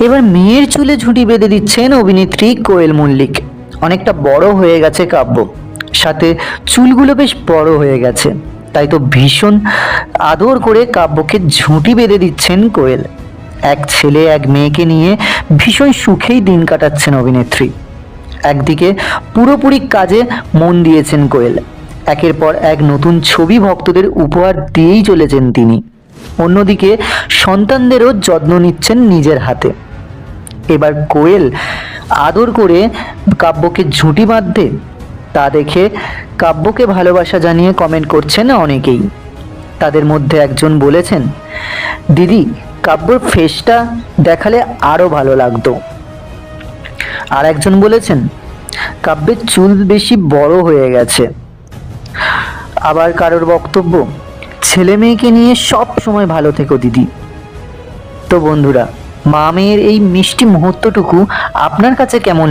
এবার মেয়ের চুলে ঝুঁটি বেঁধে দিচ্ছেন অভিনেত্রী কোয়েল মল্লিক। অনেকটা বড় হয়ে গেছে কাব্য, সাথে চুলগুলো বেশ বড় হয়ে গেছে, তাই তো ভীষণ আদর করে কাব্যকে ঝুঁটি বেঁধে দিচ্ছেন কোয়েল। এক ছেলে এক মেয়েকে নিয়ে ভীষণ সুখেই দিন কাটাচ্ছেন অভিনেত্রী। একদিকে পুরোপুরি কাজে মন দিয়েছেন কোয়েল, একের পর এক নতুন ছবি ভক্তদের উপহার দিয়েই চলেছেন তিনি। অন্যদিকে সন্তানদেরও যত্ন নিচ্ছেন নিজের হাতে। এবার কোয়েল আদর করে কাব্যকে ঝুঁটি বাঁধতে, তা দেখে কাব্যকে ভালোবাসা জানিয়ে কমেন্ট করছেন অনেকেই। তাদের মধ্যে একজন বলেছেন, দিদি কাব্যর ফেসটা দেখালে আরো ভালো লাগতো। আর একজন বলেছেন, কাব্যের চুল বেশি বড় হয়ে গেছে। আবার কারোর বক্তব্য, ছেলে মেয়েকে নিয়ে সব সময় ভালো থেকো দিদি। তো বন্ধুরা, মা মেয়ের এই মিষ্টি মুহূর্তটুকু আপনার কাছে কেমন